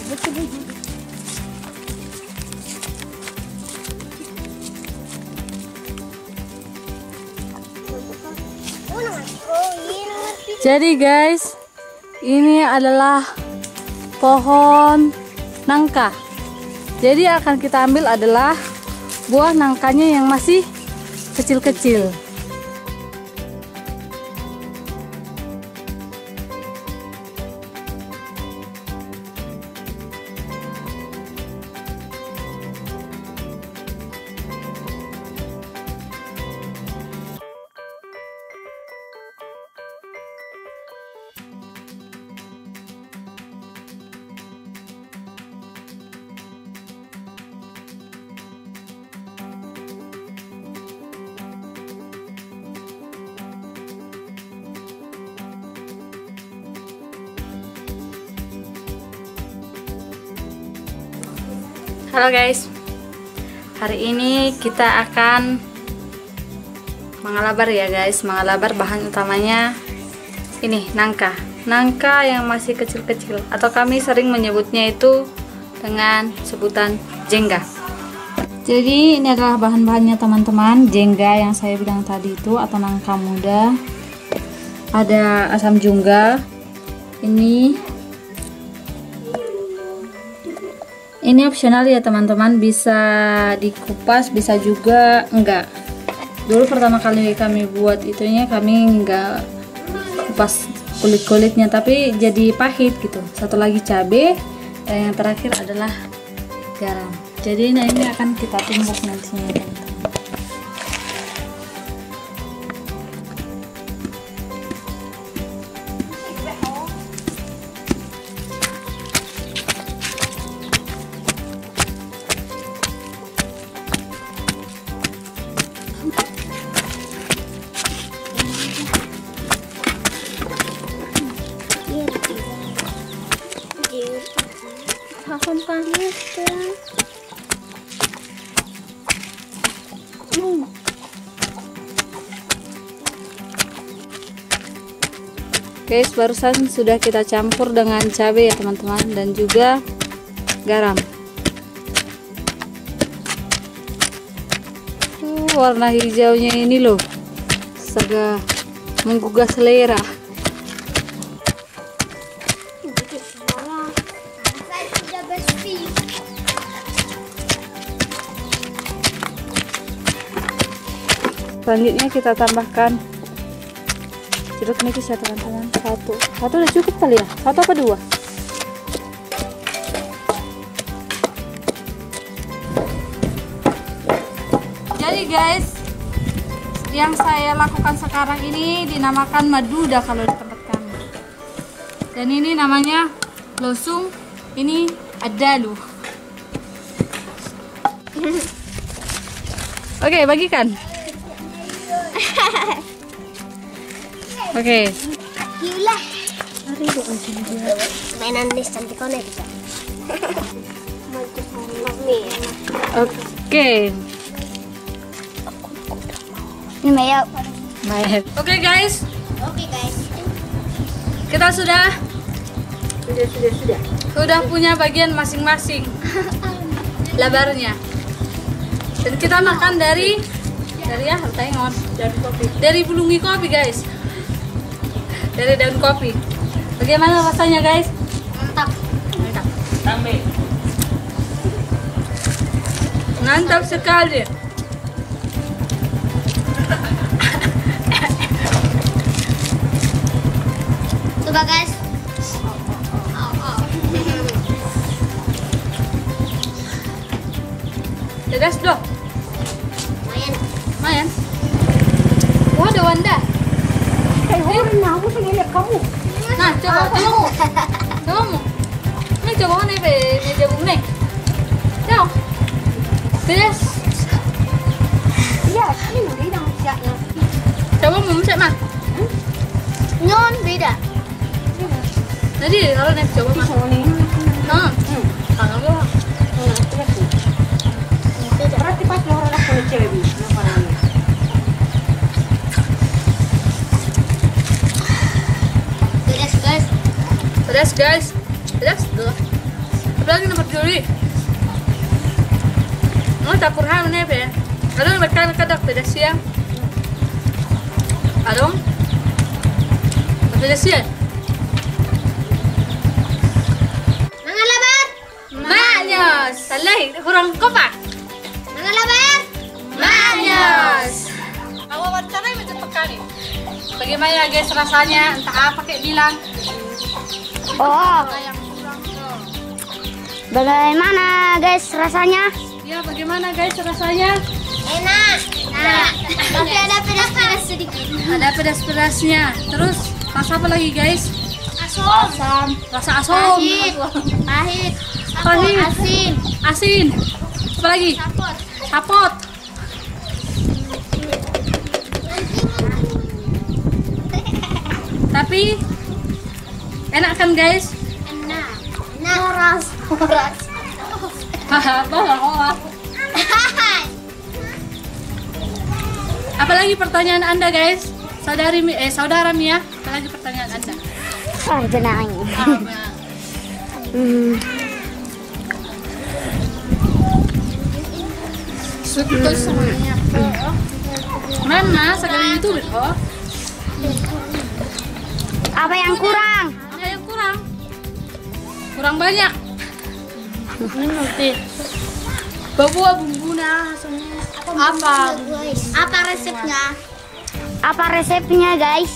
Jadi guys, ini adalah pohon nangka. Jadi akan kita ambil adalah buah nangkanya yang masih kecil-kecil. Halo guys, hari ini kita akan mengalabar ya guys. Mengalabar bahan utamanya ini nangka yang masih kecil-kecil, atau kami sering menyebutnya itu dengan sebutan jengga. Jadi ini adalah bahan-bahannya teman-teman. Jengga yang saya bilang tadi itu, atau nangka muda. Ada asam jungga. Ini opsional ya teman-teman, bisa dikupas, bisa juga enggak. Dulu pertama kali kami buat itunya, kami enggak kupas kulit-kulitnya, tapi jadi pahit gitu. Satu lagi cabai, dan yang terakhir adalah garam. Jadi ini akan kita tumbuk nantinya teman-teman. Guys, barusan sudah kita campur dengan cabai ya teman-teman, dan juga garam. Warna hijaunya ini loh, sangat menggugah selera. Selanjutnya kita tambahkan jeruk nipis ya teman-teman. Satu udah cukup kali ya? Satu apa dua? Jadi guys, yang saya lakukan sekarang ini dinamakan maduda kalau di tempat kami. Dan ini namanya losung, ini adalu. Oke, bagikan. Oke. Gila. Mainan list cantik konek bisa. Oke. Ini Maya. Oke guys. Oke guys. Kita sudah punya bagian masing-masing labarnya. Dan kita makan dari dari bulungi kopi guys. Dari daun kopi. Bagaimana rasanya guys? Mantap. Mantap sekali. Coba guys. Tegas doh. Mayan. Wah, ada Wanda. Aku pengen lihat kamu. Nah, coba kamu. Ini coba nih meja bumi. Coba. Tegas. Iya, ini beda siapnya. Coba mau cek mah. Nyon beda. Jadi kalau nih coba mah. Tangan gua. Berarti pas orang aku cewek ini. Pedas guys. Pedas tuh. lagi na berdiri. Tapur halo nih be. Adong makan kadak pedas ya. Adong. Pedas ya. Mangalabar. Manyos. Salay, kurang kopa. Mangalabar. Manyos. Wawancarai macam pekali. Bagaimana guys rasanya? Entah apa kayak bilang. Oh, Yang kurang tuh. bagaimana guys rasanya? Ya, bagaimana guys rasanya? Enak. Nah, tapi ada pedas-pedas sedikit. Ada pedas-pedasnya. Terus rasa apa lagi guys? Asam. Rasa asam. Pahit. Pahit. Pahit. Asin. Asin. Apa lagi? Sapot. Sapot. Tapi enak kan guys? Enak. Enak. Horas. Horas. Hahaha. Apalagi pertanyaan Anda guys? Saudara Mia, apalagi pertanyaan Anda? Oh, tenang. Suka semuanya. Mana segala YouTube oh? Apa yang kurang? Ada yang kurang? Kurang banyak. Ini nanti. Bawa bumbunya, apa? Apa resepnya? Apa resepnya, guys?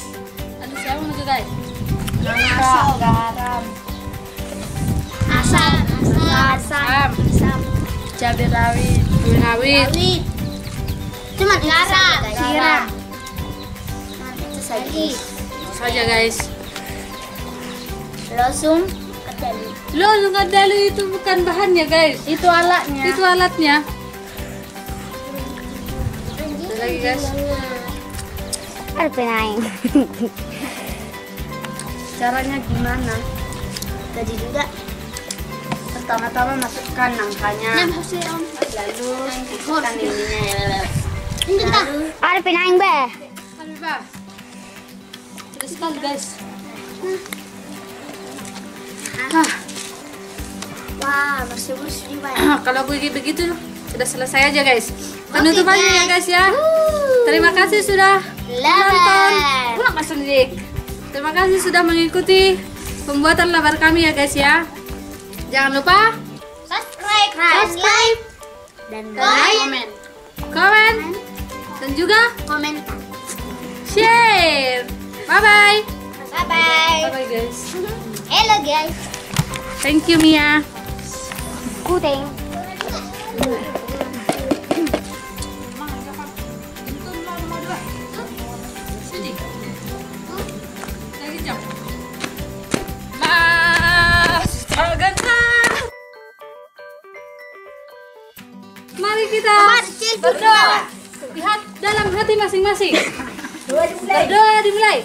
Aduh siapa mau guys? Asam, garam, asam, Cabai rawit. Cuma garam, Siram. Itu saja. Itu saja guys. Losung, kedali. Loh, ngadali itu bukan bahannya guys. Itu alatnya. Itu alatnya. Ada lagi guys. Ada penaing. Caranya gimana? Tadi juga. Pertama-tama masukkan nangkanya, lalu masukkan ininya. Ada penaing, Be. Aduh, Pak. Pedas sekali guys. Wah, masih bersih, Be. Kalau begitu sudah selesai aja guys. Penutupannya ya guys ya. Terima kasih sudah menonton. Pulang Mas Dik. Terima kasih sudah mengikuti pembuatan labar kami ya guys ya. Jangan lupa Subscribe, dan Komen. komen dan juga komentar. share. Bye bye. Bye bye. Bye bye guys. Hello guys. Thank you Mia. Kuting. Mari kita berdoa. Lihat dalam hati masing-masing. Berdoa dimulai.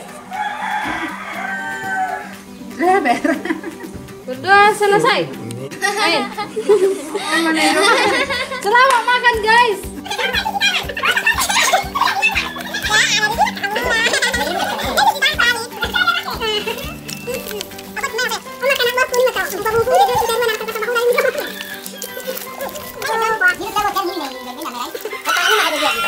Berdoa selesai. Ayo. Selamat makan guys. Ini